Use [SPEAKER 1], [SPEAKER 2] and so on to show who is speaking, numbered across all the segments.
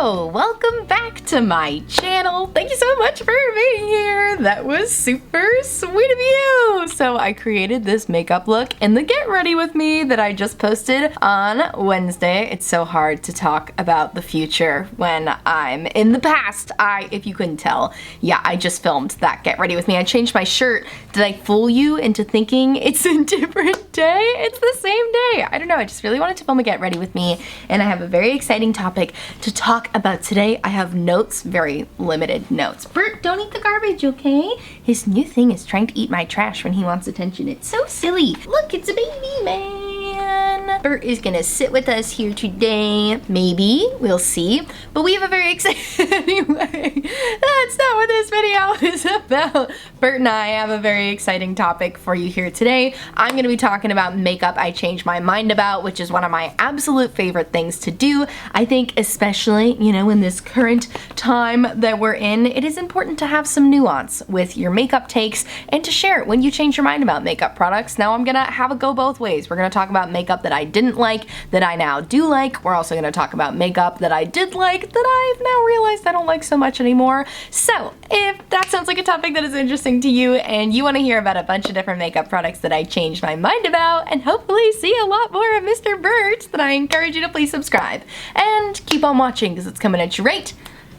[SPEAKER 1] Hello, welcome back to my channel. Thank you so much for being here. That was super sweet of you. So I created this makeup look in the Get Ready With Me that I just posted on Wednesday. It's so hard to talk about the future when I'm in the past. If you couldn't tell, yeah, I just filmed that Get Ready With Me. I changed my shirt. Did I fool you into thinking it's a different day? It's the same day. I don't know, I just really wanted to film a Get Ready With Me, and I have a very exciting topic to talk about today. I have notes, very limited notes. Bert, don't eat the garbage, okay? His new thing is trying to eat my trash when he wants attention. It's so silly. Look, it's a baby man. Bert is gonna sit with us here today. Maybe, we'll see. But we have a very exciting, anyway, that's not what this video is about. Bert and I have a very exciting topic for you here today. I'm gonna be talking about makeup I changed my mind about, which is one of my absolute favorite things to do. I think especially, you know, in this current time that we're in, it is important to have some nuance with your makeup takes and to share it when you change your mind about makeup products. Now I'm gonna have it go both ways. We're gonna talk about makeup that I didn't like, that I now do like. We're also gonna talk about makeup that I did like, that I've now realized I don't like so much anymore. So if that sounds like a topic that is interesting to you and you wanna hear about a bunch of different makeup products that I changed my mind about and hopefully see a lot more of Mr. Bert, then I encourage you to please subscribe and keep on watching because it's coming at you right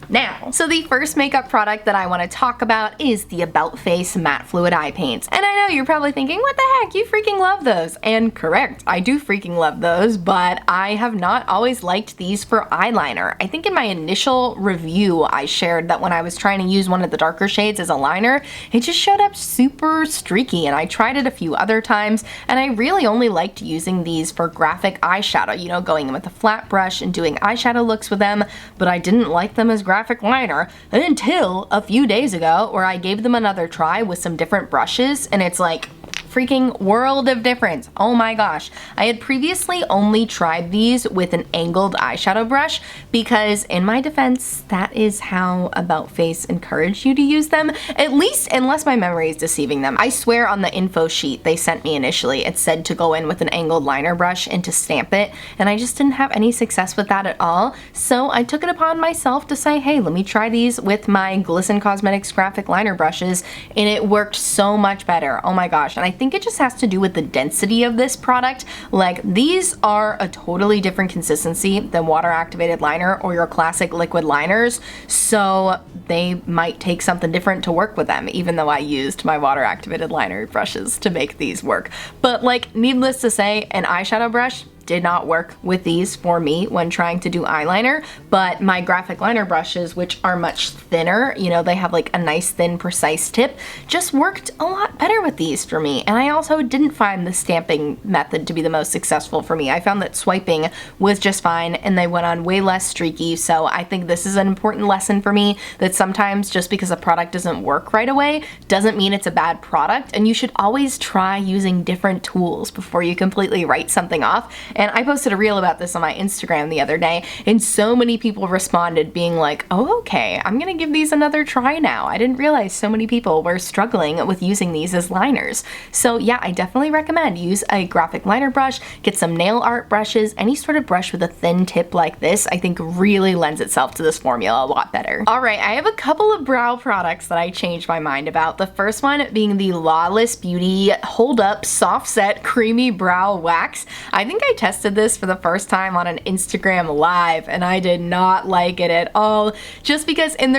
[SPEAKER 1] now. So the first makeup product that I want to talk about is the About Face Matte Fluid Eye Paints. And I know you're probably thinking, what the heck, you freaking love those. And correct, I do freaking love those, but I have not always liked these for eyeliner. I think in my initial review I shared that when I was trying to use one of the darker shades as a liner, it just showed up super streaky, and I tried it a few other times, and I really only liked using these for graphic eyeshadow, you know, going in with a flat brush and doing eyeshadow looks with them, but I didn't like them as graphic liner until a few days ago where I gave them another try with some different brushes, and it's like freaking world of difference. Oh my gosh. I had previously only tried these with an angled eyeshadow brush because, in my defense, that is how About Face encouraged you to use them, at least unless my memory is deceiving them. I swear on the info sheet they sent me initially, it said to go in with an angled liner brush and to stamp it, and I just didn't have any success with that at all. So I took it upon myself to say, hey, let me try these with my Glisten Causemetics graphic liner brushes, and it worked so much better. Oh my gosh. And I think it just has to do with the density of this product. Like, these are a totally different consistency than water activated liner or your classic liquid liners, so they might take something different to work with them, even though I used my water activated liner brushes to make these work. But like, needless to say, an eyeshadow brush did not work with these for me when trying to do eyeliner, but my graphic liner brushes, which are much thinner, you know, they have like a nice thin precise tip, just worked a lot better with these for me. And I also didn't find the stamping method to be the most successful for me. I found that swiping was just fine and they went on way less streaky. So I think this is an important lesson for me, that sometimes just because a product doesn't work right away doesn't mean it's a bad product, and you should always try using different tools before you completely write something off. And I posted a reel about this on my Instagram the other day, and so many people responded being like, oh, okay, I'm gonna give these another try now. I didn't realize so many people were struggling with using these as liners. So yeah, I definitely recommend use a graphic liner brush, get some nail art brushes, any sort of brush with a thin tip like this, I think really lends itself to this formula a lot better. All right, I have a couple of brow products that I changed my mind about. The first one being the Lawless Beauty Hold Up Soft Set Creamy Brow Wax. I think I tested this for the first time on an Instagram live and I did not like it at all, just because, and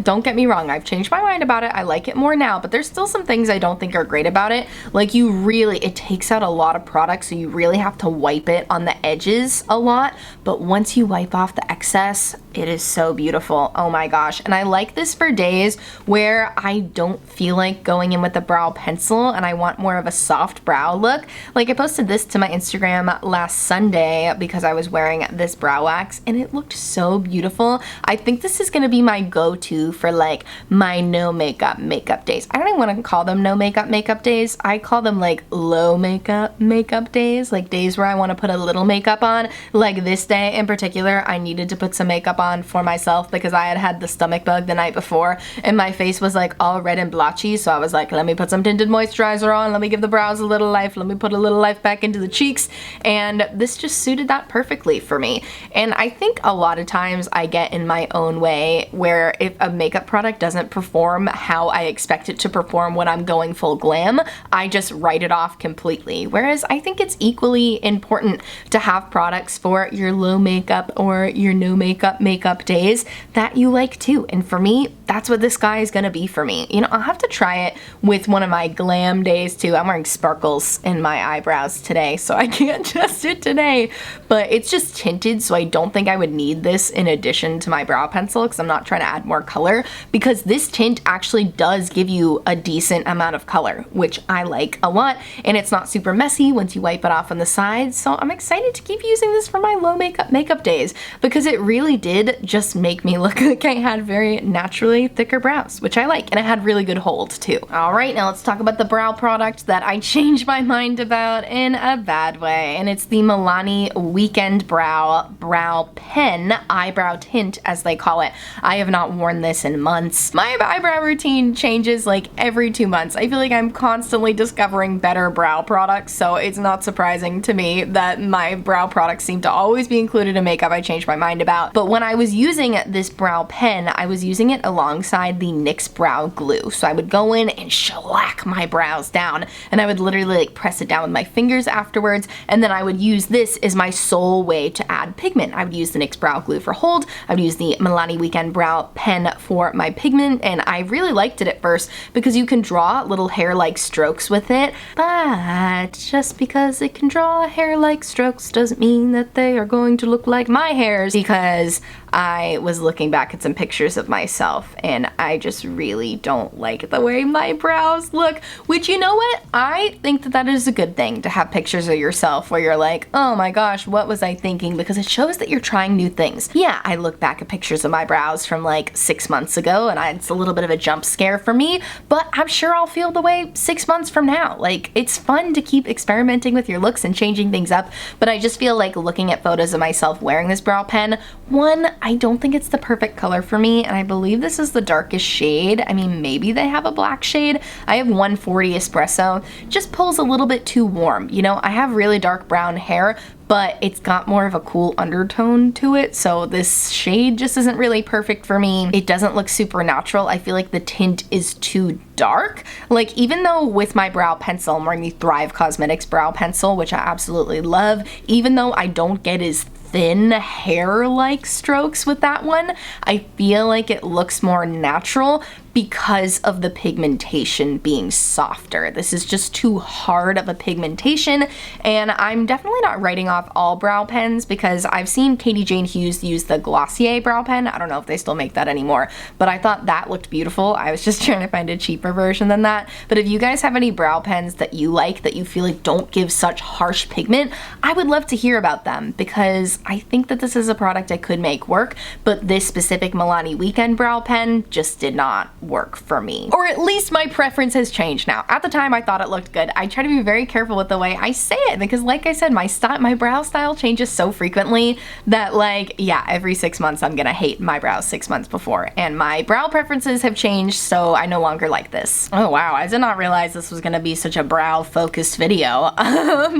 [SPEAKER 1] don't get me wrong, I've changed my mind about it, I like it more now, but there's still some things I don't think are great about it. Like, it takes out a lot of product, so you really have to wipe it on the edges a lot, but once you wipe off the excess, it is so beautiful. Oh my gosh. And I like this for days where I don't feel like going in with a brow pencil and I want more of a soft brow look. Like, I posted this to my Instagram last Sunday because I was wearing this brow wax and it looked so beautiful. I think this is gonna be my go-to for like my no makeup days. I don't even want to call them no makeup days. I call them like low makeup days, like days where I want to put a little makeup on. Like this day in particular, I needed to put some makeup on for myself because I had had the stomach bug the night before and my face was like all red and blotchy, so I was like, let me put some tinted moisturizer on, let me give the brows a little life, let me put a little life back into the cheeks, and this just suited that perfectly for me. And I think a lot of times I get in my own way where if a makeup product doesn't perform how I expect it to perform when I'm going full glam, I just write it off completely. Whereas I think it's equally important to have products for your low makeup or your no makeup days that you like too. And for me, that's what this guy is gonna be for me. You know, I'll have to try it with one of my glam days too. I'm wearing sparkles in my eyebrows today, so I can't test it today. But it's just tinted, so I don't think I would need this in addition to my brow pencil because I'm not trying to add more color, because this tint actually does give you a decent amount of color, which I like a lot, and it's not super messy once you wipe it off on the sides. So I'm excited to keep using this for my low makeup days because it really did just make me look like I had very naturally thicker brows, which I like, and it had really good hold too. All right, now let's talk about the brow product that I changed my mind about in a bad way, and it's the Milani Weekend Brow Pen Eyebrow Tint, as they call it. I have not worn this in months. My eyebrow routine changes like every 2 months. I feel like I'm constantly discovering better brow products, so it's not surprising to me that my brow products seem to always be included in makeup I changed my mind about. But when I was using this brow pen, I was using it alongside the NYX brow glue. So I would go in and shellac my brows down, and I would literally like press it down with my fingers afterwards, and then I would use this as my sole way to add pigment. I would use the NYX brow glue for hold, I would use the Milani Weekend Brow Pen for my pigment, and I really liked it at first because you can draw little hair-like strokes with it, but just because it can draw hair-like strokes doesn't mean that they are going to look like my hairs, because I was looking back at some pictures of myself and I just really don't like the way my brows look, which, you know what? I think that that is a good thing to have pictures of yourself where you're like, oh my gosh, what was I thinking? Because it shows that you're trying new things. Yeah, I look back at pictures of my brows from like 6 months ago and it's a little bit of a jump scare for me, but I'm sure I'll feel the way 6 months from now. Like, it's fun to keep experimenting with your looks and changing things up, but I just feel like looking at photos of myself wearing this brow pen, one, I don't think it's the perfect color for me, and I believe this is the darkest shade. I mean, maybe they have a black shade. I have 140 espresso. Just pulls a little bit too warm. You know, I have really dark brown hair, but it's got more of a cool undertone to it, so this shade just isn't really perfect for me. It doesn't look super natural. I feel like the tint is too dark. Like, even though with my brow pencil, I'm wearing the Thrive Causemetics brow pencil, which I absolutely love, even though I don't get as thin hair-like strokes with that one, I feel like it looks more natural because of the pigmentation being softer. This is just too hard of a pigmentation, and I'm definitely not writing off all brow pens because I've seen Katie Jane Hughes use the Glossier brow pen. I don't know if they still make that anymore, but I thought that looked beautiful. I was just trying to find a cheaper version than that. But if you guys have any brow pens that you like, that you feel like don't give such harsh pigment, I would love to hear about them, because I think that this is a product I could make work, but this specific Milani Weekend brow pen just did not work for me. Or at least my preference has changed now. At the time, I thought it looked good. I try to be very careful with the way I say it, because like I said, my brow style changes so frequently that, like, yeah, every 6 months I'm gonna hate my brows 6 months before, and my brow preferences have changed, so I no longer like this. Oh wow, I did not realize this was gonna be such a brow focused video.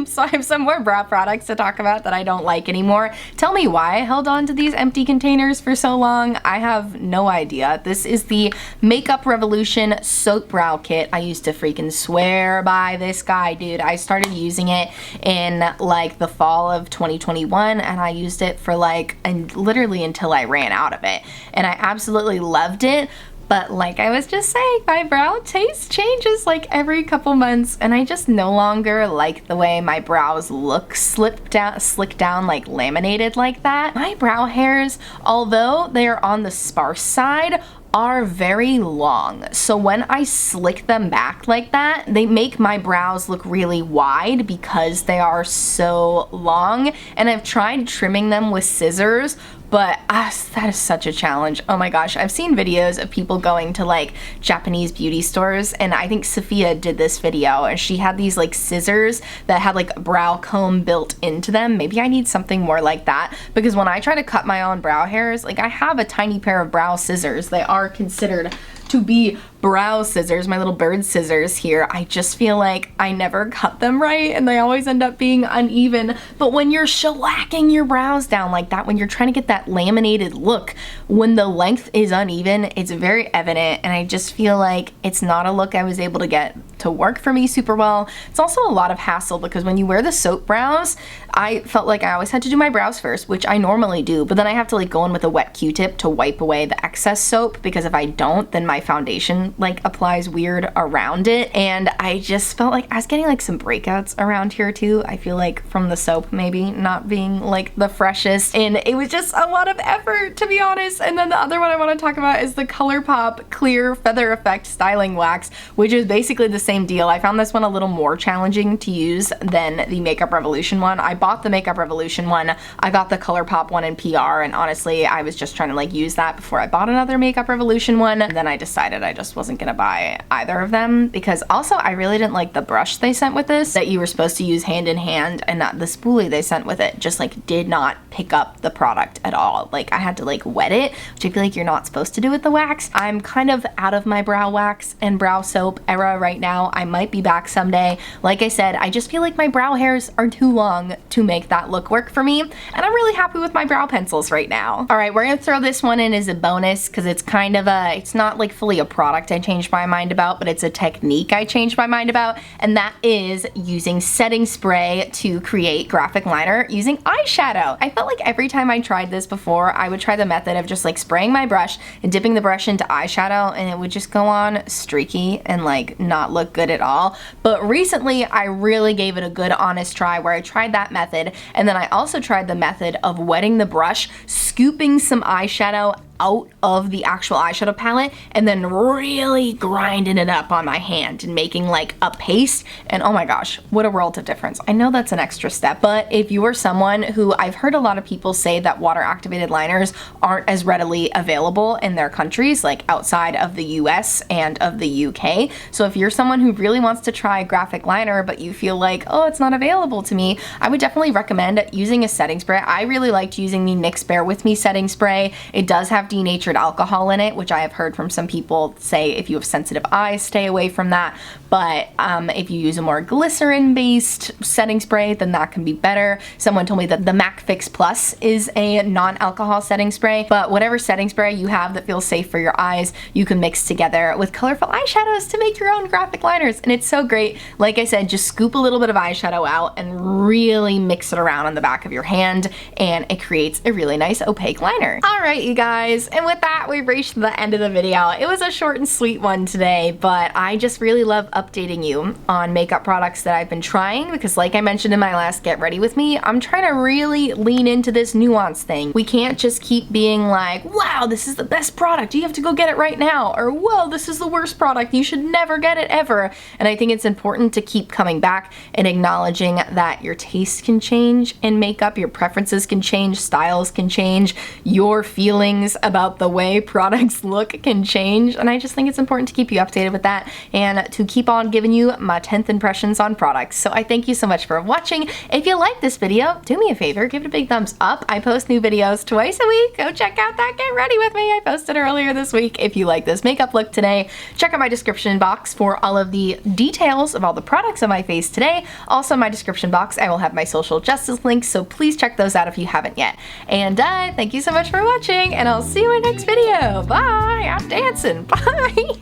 [SPEAKER 1] So I have some more brow products to talk about that I don't like anymore. Tell me why I held on to these empty containers for so long. I have no idea. This is the Makeup Revolution Soap Brow Kit. I used to freaking swear by this guy, dude. I started using it in like the fall of 2021, and I used it for like literally until I ran out of it, and I absolutely loved it. But like I was just saying, my brow taste changes like every couple months, and I just no longer like the way my brows look slicked down, like laminated like that. My brow hairs, although they are on the sparse side, are very long. So when I slick them back like that, they make my brows look really wide because they are so long. And I've tried trimming them with scissors, but that is such a challenge. Oh my gosh, I've seen videos of people going to like Japanese beauty stores, and I think Sophia did this video, and she had these like scissors that had like a brow comb built into them. Maybe I need something more like that, because when I try to cut my own brow hairs, like I have a tiny pair of brow scissors. They are considered to be brow scissors, my little bird scissors here. I just feel like I never cut them right and they always end up being uneven. But when you're shellacking your brows down like that, when you're trying to get that laminated look, when the length is uneven, it's very evident, and I just feel like it's not a look I was able to get to work for me super well. It's also a lot of hassle because when you wear the soap brows, I felt like I always had to do my brows first, which I normally do, but then I have to like go in with a wet Q-tip to wipe away the excess soap, because if I don't, then my foundation like applies weird around it, and I just felt like I was getting like some breakouts around here too. I feel like from the soap maybe not being like the freshest, and it was just a lot of effort, to be honest. And then the other one I want to talk about is the ColourPop Clear Feather Effect Styling Wax, which is basically the same deal. I found this one a little more challenging to use than the Makeup Revolution one. I bought the Makeup Revolution one, I got the ColourPop one in PR, and honestly I was just trying to like use that before I bought another Makeup Revolution one, and then I decided I just wasn't gonna buy either of them, because also I really didn't like the brush they sent with this that you were supposed to use hand in hand, and that the spoolie they sent with it just like did not pick up the product at all. Like I had to like wet it, which I feel like you're not supposed to do with the wax. I'm kind of out of my brow wax and brow soap era right now. I might be back someday. Like I said, I just feel like my brow hairs are too long to make that look work for me, and I'm really happy with my brow pencils right now. All right, we're gonna throw this one in as a bonus because it's kind of a, it's not like fully a product I changed my mind about, but it's a technique I changed my mind about, and that is using setting spray to create graphic liner using eyeshadow. I felt like every time I tried this before, I would try the method of just like spraying my brush and dipping the brush into eyeshadow, and it would just go on streaky and like not look good at all. But recently I really gave it a good honest try where I tried that method, and then I also tried the method of wetting the brush, scooping some eyeshadow out of the actual eyeshadow palette, and then really grinding it up on my hand and making like a paste, and oh my gosh, what a world of difference. I know that's an extra step, but if you are someone who, I've heard a lot of people say that water activated liners aren't as readily available in their countries, like outside of the US and of the UK. So if you're someone who really wants to try graphic liner but you feel like, oh, it's not available to me, I would definitely recommend using a setting spray. I really liked using the NYX Bear With Me setting spray. It does have denatured alcohol in it, which I have heard from some people say if you have sensitive eyes, stay away from that. But if you use a more glycerin-based setting spray, then that can be better. Someone told me that the MAC Fix Plus is a non-alcohol setting spray, but whatever setting spray you have that feels safe for your eyes, you can mix together with colorful eyeshadows to make your own graphic liners, and it's so great. Like I said, just scoop a little bit of eyeshadow out and really mix it around on the back of your hand, and it creates a really nice opaque liner. All right, you guys, and with that, we've reached the end of the video. It was a short and sweet one today, but I just really love updating you on makeup products that I've been trying, because like I mentioned in my last Get Ready With Me, I'm trying to really lean into this nuance thing. We can't just keep being like, wow, this is the best product, you have to go get it right now, or whoa, this is the worst product, you should never get it ever. And I think it's important to keep coming back and acknowledging that your taste can change in makeup, your preferences can change, styles can change, your feelings about the way products look can change, and I just think it's important to keep you updated with that and to keep on giving you my 10th impressions on products. So I thank you so much for watching. If you like this video, do me a favor, give it a big thumbs up. I post new videos twice a week. Go check out that Get Ready With Me I posted earlier this week. If you like this makeup look today, check out my description box for all of the details of all the products on my face today. Also in my description box, I will have my social justice links, so please check those out if you haven't yet. And thank you so much for watching, and I'll see you in my next video. Bye! I'm dancing. Bye!